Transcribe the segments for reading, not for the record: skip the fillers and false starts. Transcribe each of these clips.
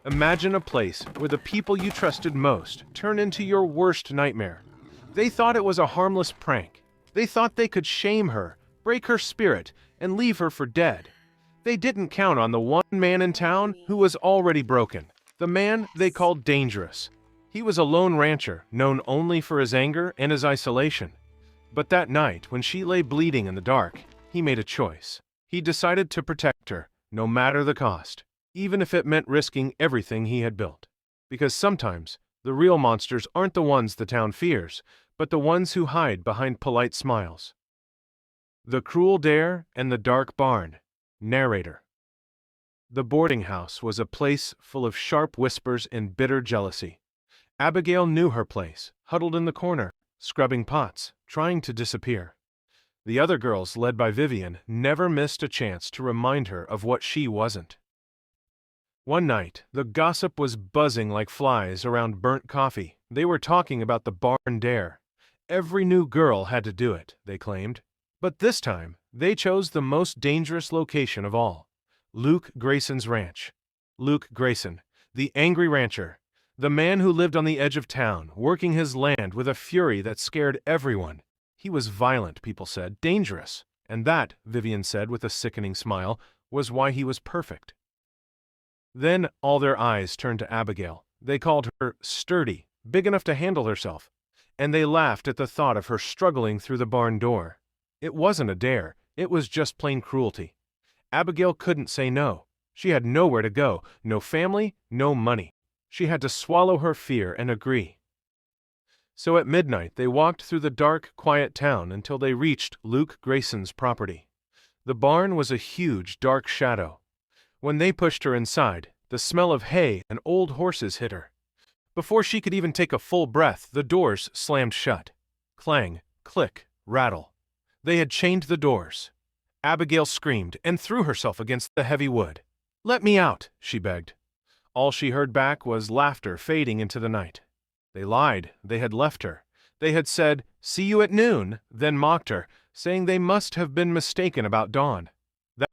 Imagine a place where the people you trusted most turn into your worst nightmare. They thought it was a harmless prank. They thought they could shame her, break her spirit, and leave her for dead. They didn't count on the one man in town who was already broken, the man they called dangerous. He was a lone rancher, known only for his anger and his isolation. But that night, when she lay bleeding in the dark, he made a choice. He decided to protect her, no matter the cost, even if it meant risking everything he had built. Because sometimes, the real monsters aren't the ones the town fears, but the ones who hide behind polite smiles. The Cruel Dare and the Dark Barn. Narrator. The boarding house was a place full of sharp whispers and bitter jealousy. Abigail knew her place, huddled in the corner, scrubbing pots, trying to disappear. The other girls, led by Vivian, never missed a chance to remind her of what she wasn't. One night, the gossip was buzzing like flies around burnt coffee. They were talking about the barn dare. Every new girl had to do it, they claimed. But this time, they chose the most dangerous location of all: Luke Grayson's ranch. Luke Grayson, the angry rancher, the man who lived on the edge of town, working his land with a fury that scared everyone. He was violent, people said, dangerous, and that, Vivian said with a sickening smile, was why he was perfect. Then all their eyes turned to Abigail. They called her sturdy, big enough to handle herself, and they laughed at the thought of her struggling through the barn door. It wasn't a dare, it was just plain cruelty. Abigail couldn't say no. She had nowhere to go, no family, no money. She had to swallow her fear and agree. So at midnight they walked through the dark, quiet town until they reached Luke Grayson's property. The barn was a huge, dark shadow. When they pushed her inside, the smell of hay and old horses hit her. Before she could even take a full breath, the doors slammed shut. Clang, click, rattle. They had chained the doors. Abigail screamed and threw herself against the heavy wood. "Let me out," she begged. All she heard back was laughter fading into the night. They lied. They had left her. They had said, "See you at noon," then mocked her, saying they must have been mistaken about dawn.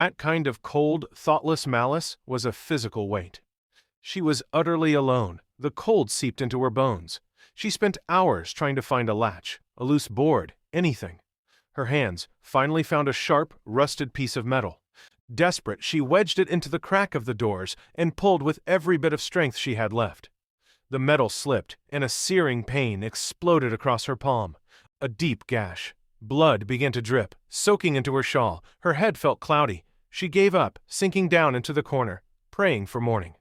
That kind of cold, thoughtless malice was a physical weight. She was utterly alone. The cold seeped into her bones. She spent hours trying to find a latch, a loose board, anything. Her hands finally found a sharp, rusted piece of metal. Desperate, she wedged it into the crack of the doors and pulled with every bit of strength she had left. The metal slipped, and a searing pain exploded across her palm. A deep gash. Blood began to drip, soaking into her shawl. Her head felt cloudy. She gave up, sinking down into the corner, praying for morning.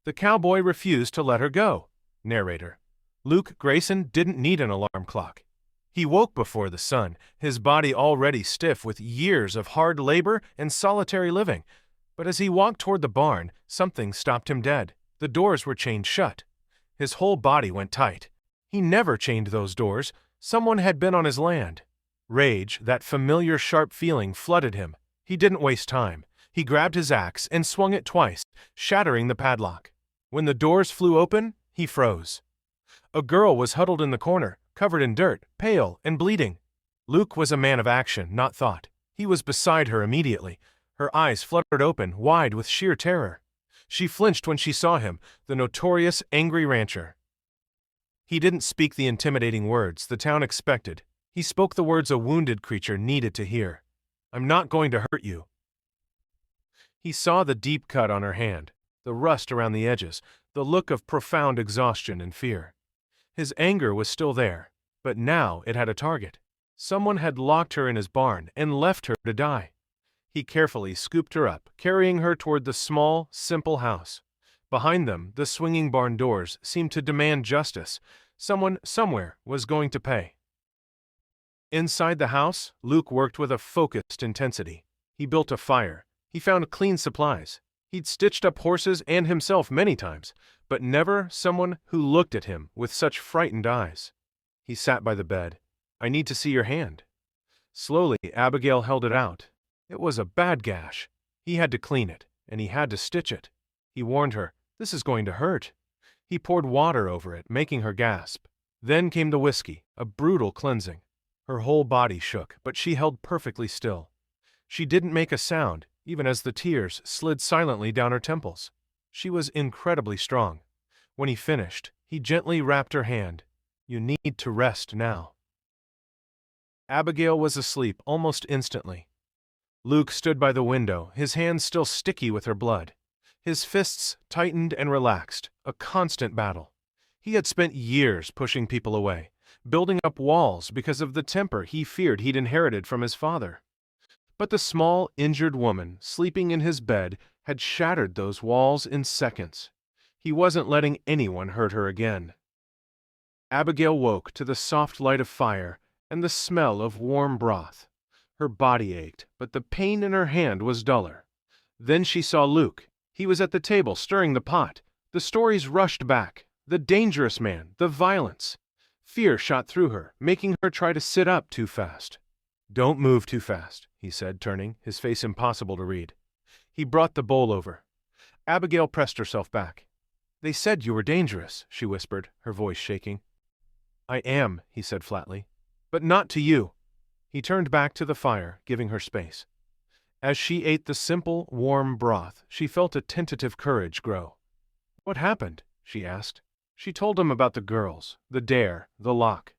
The cowboy refused to let her go. Narrator. Luke Grayson didn't need an alarm clock. He woke before the sun, his body already stiff with years of hard labor and solitary living. But as he walked toward the barn, something stopped him dead. The doors were chained shut. His whole body went tight. He never chained those doors. Someone had been on his land. Rage, that familiar sharp feeling, flooded him. He didn't waste time. He grabbed his axe and swung it twice, shattering the padlock. When the doors flew open, he froze. A girl was huddled in the corner, covered in dirt, pale and bleeding. Luke was a man of action, not thought. He was beside her immediately. Her eyes fluttered open, wide with sheer terror. She flinched when she saw him, the notorious, angry rancher. He didn't speak the intimidating words the town expected. He spoke the words a wounded creature needed to hear. "I'm not going to hurt you." He saw the deep cut on her hand, the rust around the edges, the look of profound exhaustion and fear. His anger was still there, but now it had a target. Someone had locked her in his barn and left her to die. He carefully scooped her up, carrying her toward the small, simple house. Behind them, the swinging barn doors seemed to demand justice. Someone, somewhere, was going to pay. Inside the house, Luke worked with a focused intensity. He built a fire. He found clean supplies. He'd stitched up horses and himself many times, but never someone who looked at him with such frightened eyes. He sat by the bed. "I need to see your hand." Slowly, Abigail held it out. It was a bad gash. He had to clean it, and he had to stitch it. He warned her, "This is going to hurt." He poured water over it, making her gasp. Then came the whiskey, a brutal cleansing. Her whole body shook, but she held perfectly still. She didn't make a sound, even as the tears slid silently down her temples. She was incredibly strong. When he finished, he gently wrapped her hand. You need to rest now. Abigail was asleep almost instantly. Luke stood by the window, his hands still sticky with her blood. His fists tightened and relaxed, a constant battle. He had spent years pushing people away, building up walls because of the temper he feared he'd inherited from his father. But the small, injured woman sleeping in his bed had shattered those walls in seconds. He wasn't letting anyone hurt her again. Abigail woke to the soft light of fire and the smell of warm broth. Her body ached, but the pain in her hand was duller. Then she saw Luke. He was at the table stirring the pot. The stories rushed back. The dangerous man, the violence. Fear shot through her, making her try to sit up too fast. Don't move too fast, he said, turning, his face impossible to read. He brought the bowl over. Abigail pressed herself back. They said you were dangerous, she whispered, her voice shaking. I am, he said flatly. But not to you. He turned back to the fire, giving her space. As she ate the simple, warm broth, she felt a tentative courage grow. What happened? She asked. She told him about the girls, the dare, the lock.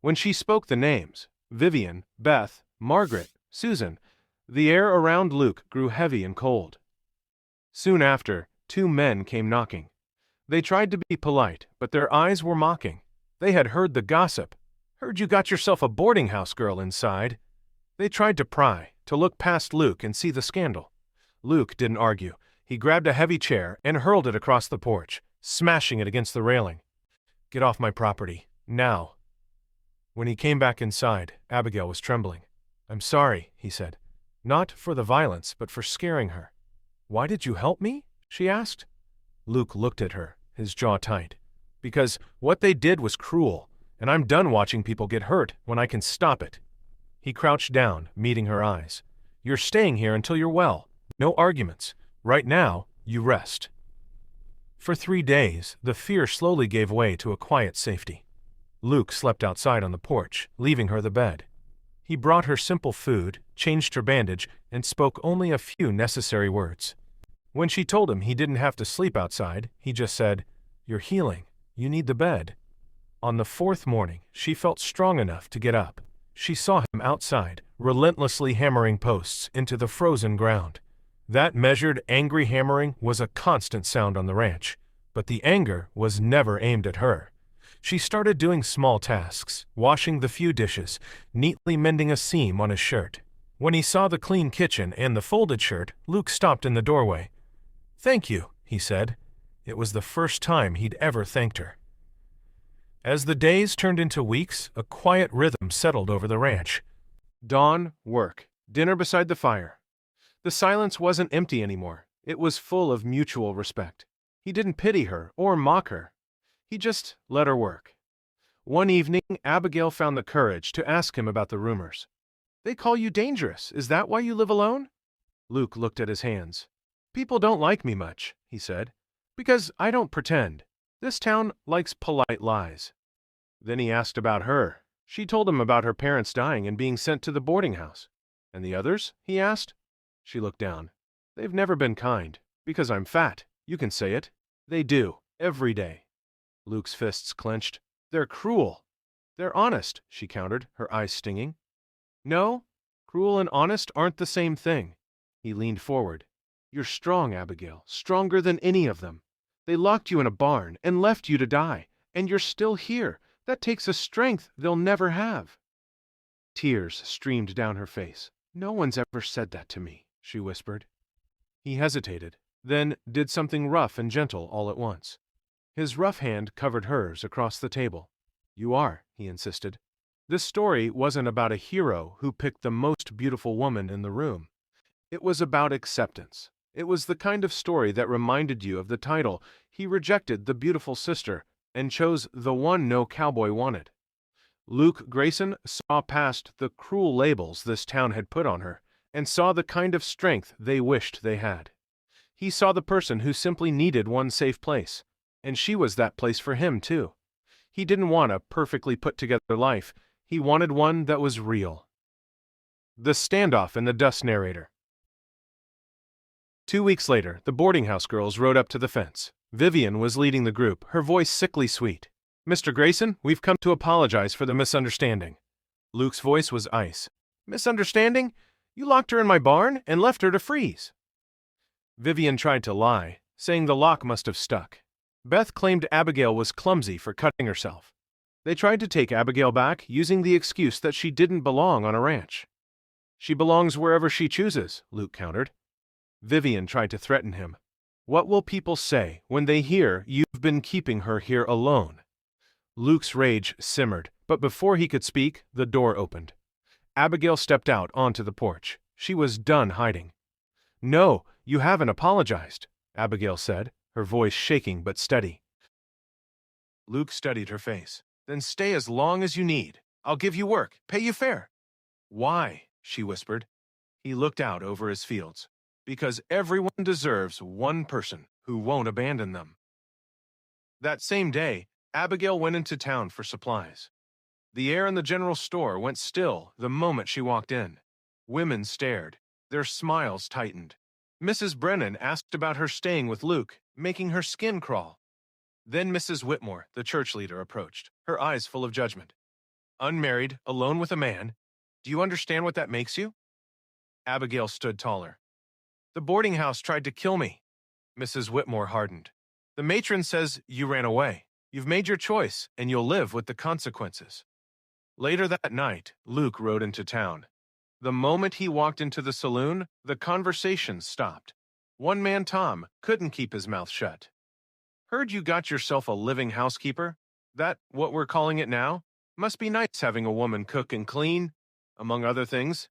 When she spoke the names, Vivian, Beth, Margaret, Susan, the air around Luke grew heavy and cold. Soon after, 2 men came knocking. They tried to be polite, but their eyes were mocking. They had heard the gossip. Heard you got yourself a boarding house girl inside. They tried to pry, to look past Luke and see the scandal. Luke didn't argue. He grabbed a heavy chair and hurled it across the porch, smashing it against the railing. Get off my property, now. When he came back inside, Abigail was trembling. I'm sorry, he said. Not for the violence, but for scaring her. Why did you help me? She asked. Luke looked at her, his jaw tight. Because what they did was cruel, and I'm done watching people get hurt when I can stop it. He crouched down, meeting her eyes. You're staying here until you're well. No arguments. Right now, you rest. For 3 days, the fear slowly gave way to a quiet safety. Luke slept outside on the porch, leaving her the bed. He brought her simple food, changed her bandage, and spoke only a few necessary words. When she told him he didn't have to sleep outside, he just said, You're healing. You need the bed. On the 4th morning, she felt strong enough to get up. She saw him outside, relentlessly hammering posts into the frozen ground. That measured, angry hammering was a constant sound on the ranch, but the anger was never aimed at her. She started doing small tasks, washing the few dishes, neatly mending a seam on his shirt. When he saw the clean kitchen and the folded shirt, Luke stopped in the doorway. Thank you, he said. It was the first time he'd ever thanked her. As the days turned into weeks, a quiet rhythm settled over the ranch. Dawn, work, dinner beside the fire. The silence wasn't empty anymore. It was full of mutual respect. He didn't pity her or mock her. He just let her work. One evening, Abigail found the courage to ask him about the rumors. They call you dangerous. Is that why you live alone? Luke looked at his hands. People don't like me much, he said, because I don't pretend. This town likes polite lies. Then he asked about her. She told him about her parents dying and being sent to the boarding house. And the others? He asked. She looked down. They've never been kind. Because I'm fat. You can say it. They do. Every day. Luke's fists clenched. They're cruel. They're honest, she countered, her eyes stinging. No, cruel and honest aren't the same thing. He leaned forward. You're strong, Abigail. Stronger than any of them. They locked you in a barn and left you to die. And you're still here. That takes a strength they'll never have. Tears streamed down her face. No one's ever said that to me, she whispered. He hesitated, then did something rough and gentle all at once. His rough hand covered hers across the table. You are, he insisted. This story wasn't about a hero who picked the most beautiful woman in the room. It was about acceptance. It was the kind of story that reminded you of the title. He rejected the beautiful sister and chose the one no cowboy wanted. Luke Grayson saw past the cruel labels this town had put on her and saw the kind of strength they wished they had. He saw the person who simply needed one safe place, and she was that place for him, too. He didn't want a perfectly put-together life. He wanted one that was real. The Standoff in the Dust narrator. 2 weeks later, the boarding house girls rode up to the fence. Vivian was leading the group, her voice sickly sweet. "Mr. Grayson, we've come to apologize for the misunderstanding." Luke's voice was ice. "Misunderstanding? You locked her in my barn and left her to freeze." Vivian tried to lie, saying the lock must have stuck. Beth claimed Abigail was clumsy for cutting herself. They tried to take Abigail back, using the excuse that she didn't belong on a ranch. "She belongs wherever she chooses," Luke countered. Vivian tried to threaten him. "What will people say when they hear you've been keeping her here alone?" Luke's rage simmered, but before he could speak, the door opened. Abigail stepped out onto the porch. She was done hiding. "No, you haven't apologized," Abigail said, her voice shaking but steady. Luke studied her face. "Then stay as long as you need. I'll give you work, pay you fair." "Why?" she whispered. He looked out over his fields. "Because everyone deserves one person who won't abandon them." That same day, Abigail went into town for supplies. The air in the general store went still the moment she walked in. Women stared. Their smiles tightened. Mrs. Brennan asked about her staying with Luke, making her skin crawl. Then Mrs. Whitmore, the church leader, approached, her eyes full of judgment. "Unmarried, alone with a man. Do you understand what that makes you?" Abigail stood taller. "The boarding house tried to kill me." Mrs. Whitmore hardened. "The matron says you ran away. You've made your choice, and you'll live with the consequences." Later that night, Luke rode into town. The moment he walked into the saloon, the conversation stopped. One man, Tom, couldn't keep his mouth shut. "Heard you got yourself a living housekeeper? That what we're calling it now? Must be nice having a woman cook and clean, among other things."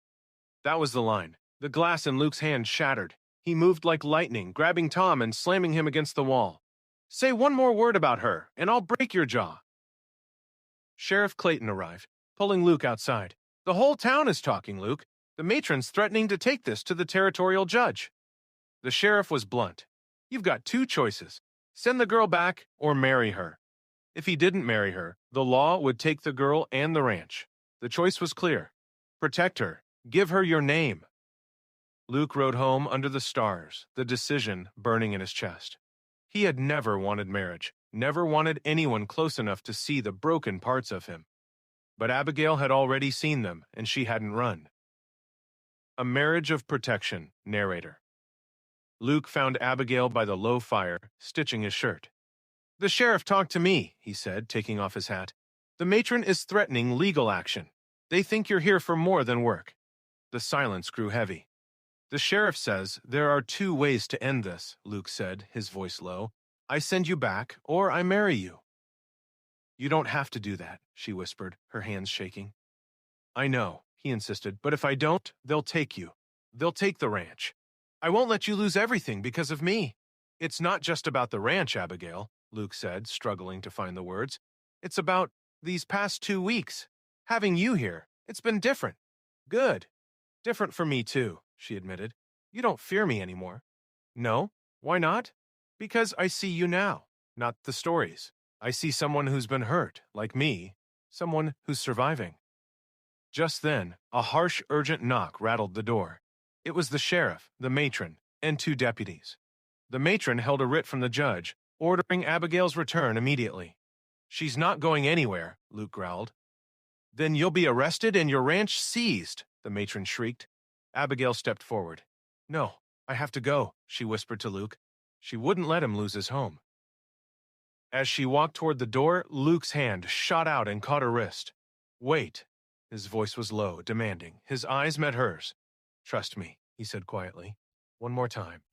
That was the line. The glass in Luke's hand shattered. He moved like lightning, grabbing Tom and slamming him against the wall. "Say one more word about her, and I'll break your jaw." Sheriff Clayton arrived, pulling Luke outside. "The whole town is talking, Luke. The matron's threatening to take this to the territorial judge." The sheriff was blunt. "You've got two choices. Send the girl back or marry her." If he didn't marry her, the law would take the girl and the ranch. The choice was clear. Protect her. Give her your name. Luke rode home under the stars, the decision burning in his chest. He had never wanted marriage, never wanted anyone close enough to see the broken parts of him. But Abigail had already seen them, and she hadn't run. A Marriage of Protection, narrator. Luke found Abigail by the low fire, stitching his shirt. "The sheriff talked to me," he said, taking off his hat. "The matron is threatening legal action. They think you're here for more than work." The silence grew heavy. "The sheriff says there are two ways to end this," Luke said, his voice low. "I send you back, or I marry you." "You don't have to do that," she whispered, her hands shaking. "I know," he insisted, "but if I don't, they'll take you. They'll take the ranch. I won't let you lose everything because of me." "It's not just about the ranch, Abigail," Luke said, struggling to find the words. "It's about these past 2 weeks. Having you here, it's been different. Good. Different for me, too," she admitted. "You don't fear me anymore." "No? Why not?" "Because I see you now, not the stories. I see someone who's been hurt, like me, someone who's surviving." Just then, a harsh, urgent knock rattled the door. It was the sheriff, the matron, and 2 deputies. The matron held a writ from the judge, ordering Abigail's return immediately. "She's not going anywhere," Luke growled. "Then you'll be arrested and your ranch seized," the matron shrieked. Abigail stepped forward. "No, I have to go," she whispered to Luke. She wouldn't let him lose his home. As she walked toward the door, Luke's hand shot out and caught her wrist. "Wait." His voice was low, demanding. His eyes met hers. "Trust me," he said quietly. "One more time."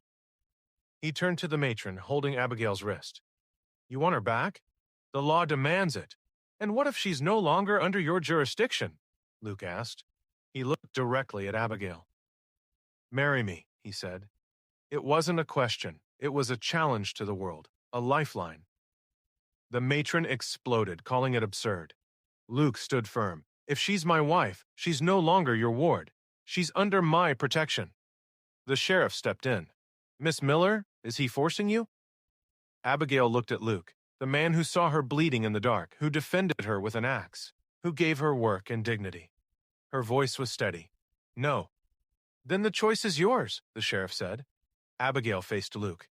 He turned to the matron, holding Abigail's wrist. "You want her back? The law demands it. And what if she's no longer under your jurisdiction?" Luke asked. He looked directly at Abigail. "Marry me," he said. It wasn't a question. It was a challenge to the world, a lifeline. The matron exploded, calling it absurd. Luke stood firm. "If she's my wife, she's no longer your ward. She's under my protection." The sheriff stepped in. "Miss Miller, is he forcing you?" Abigail looked at Luke, the man who saw her bleeding in the dark, who defended her with an axe, who gave her work and dignity. Her voice was steady. "No." "Then the choice is yours," the sheriff said. Abigail faced Luke.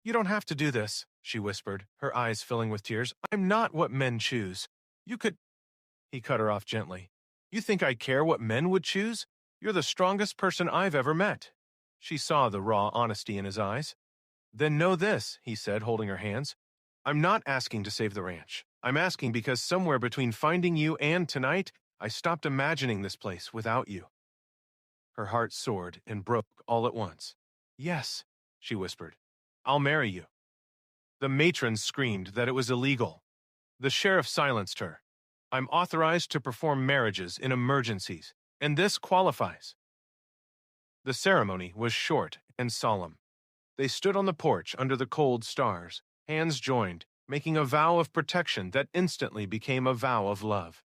"You don't have to do this," she whispered, her eyes filling with tears. "I'm not what men choose. You could—" He cut her off gently. "You think I care what men would choose? You're the strongest person I've ever met." She saw the raw honesty in his eyes. "Then know this," he said, holding her hands. "I'm not asking to save the ranch. I'm asking because somewhere between finding you and tonight, I stopped imagining this place without you." Her heart soared and broke all at once. "Yes," she whispered. "I'll marry you." The matron screamed that it was illegal. The sheriff silenced her. "I'm authorized to perform marriages in emergencies, and this qualifies." The ceremony was short and solemn. They stood on the porch under the cold stars, hands joined, making a vow of protection that instantly became a vow of love.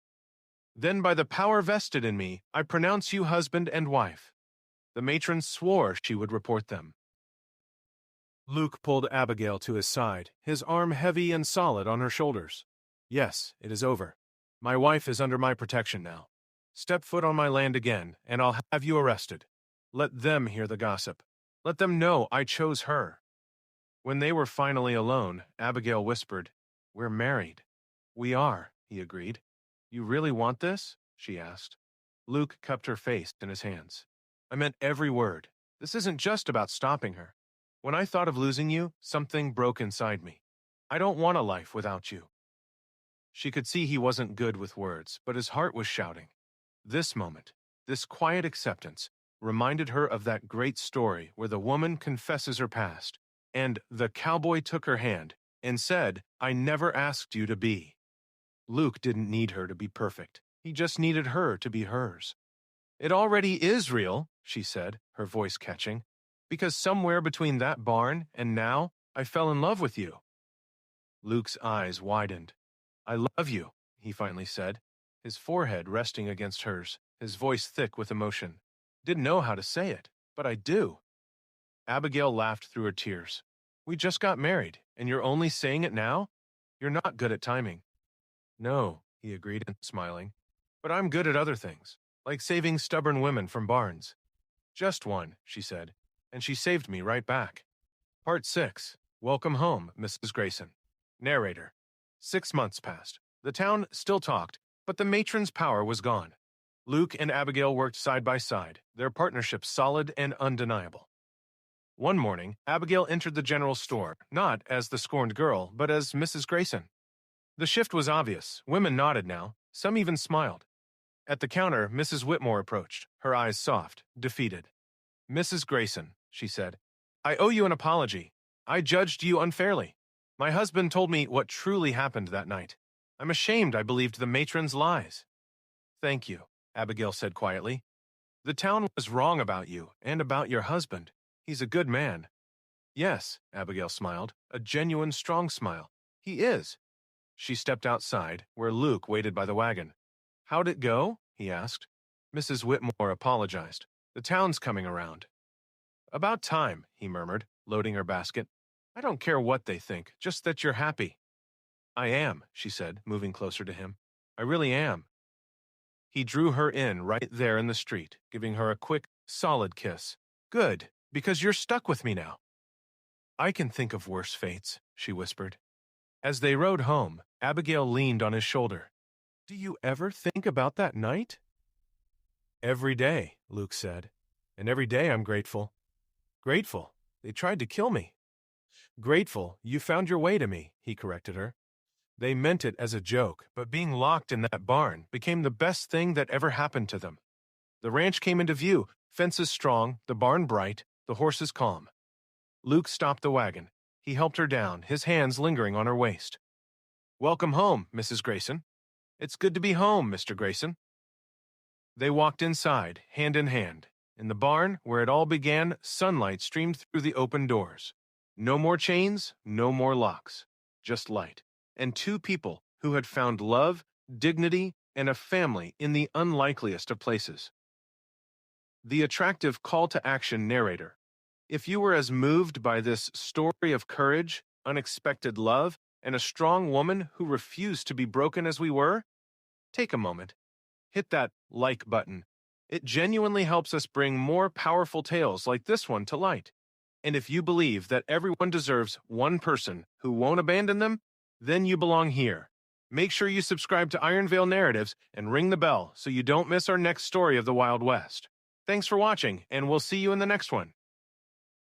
"Then by the power vested in me, I pronounce you husband and wife." The matron swore she would report them. Luke pulled Abigail to his side, his arm heavy and solid on her shoulders. "Yes, it is over. My wife is under my protection now. Step foot on my land again, and I'll have you arrested. Let them hear the gossip. Let them know I chose her." When they were finally alone, Abigail whispered, "We're married." "We are," he agreed. "You really want this?" she asked. Luke cupped her face in his hands. "I meant every word. This isn't just about stopping her. When I thought of losing you, something broke inside me. I don't want a life without you." She could see he wasn't good with words, but his heart was shouting. This moment, this quiet acceptance, reminded her of that great story where the woman confesses her past, and the cowboy took her hand and said, "I never asked you to be." Luke didn't need her to be perfect. He just needed her to be hers. "It already is real," she said, her voice catching, "because somewhere between that barn and now, I fell in love with you." Luke's eyes widened. "I love you," he finally said, his forehead resting against hers, his voice thick with emotion. "Didn't know how to say it, but I do." Abigail laughed through her tears. "We just got married, and you're only saying it now? You're not good at timing." "No," he agreed, smiling, "but I'm good at other things, like saving stubborn women from barns." "Just one," she said, and she saved me right back. Part 6. Welcome home, Mrs. Grayson. Narrator. 6 months passed. The town still talked, but the matron's power was gone. Luke and Abigail worked side by side, their partnership solid and undeniable. One morning, Abigail entered the general store, not as the scorned girl, but as Mrs. Grayson. The shift was obvious. Women nodded now. Some even smiled. At the counter, Mrs. Whitmore approached, her eyes soft, defeated. "Mrs. Grayson," she said, "I owe you an apology. I judged you unfairly. My husband told me what truly happened that night. I'm ashamed I believed the matron's lies." "Thank you," Abigail said quietly. "The town was wrong about you and about your husband. He's a good man." "Yes," Abigail smiled, a genuine, strong smile. "He is." She stepped outside, where Luke waited by the wagon. "How'd it go?" he asked. Mrs. Whitmore apologized. "The town's coming around." "About time," he murmured, loading her basket. "I don't care what they think, just that you're happy." "I am," she said, moving closer to him. "I really am." He drew her in right there in the street, giving her a quick, solid kiss. "Good, because you're stuck with me now." "I can think of worse fates," she whispered. As they rode home, Abigail leaned on his shoulder. "Do you ever think about that night?" "Every day," Luke said. "And every day I'm grateful." "Grateful? They tried to kill me." "Grateful you found your way to me," he corrected her. They meant it as a joke, but being locked in that barn became the best thing that ever happened to them. The ranch came into view, fences strong, the barn bright, the horses calm. Luke stopped the wagon. He helped her down, his hands lingering on her waist. "Welcome home, Mrs. Grayson." "It's good to be home, Mr. Grayson." They walked inside, hand in hand. In the barn, where it all began, sunlight streamed through the open doors. No more chains, no more locks. Just light. And two people who had found love, dignity, and a family in the unlikeliest of places. The attractive call-to-action narrator. If you were as moved by this story of courage, unexpected love, and a strong woman who refused to be broken as we were, take a moment. Hit that like button. It genuinely helps us bring more powerful tales like this one to light. And if you believe that everyone deserves one person who won't abandon them, then you belong here. Make sure you subscribe to Ironveil Narratives and ring the bell so you don't miss our next story of the Wild West. Thanks for watching, and we'll see you in the next one.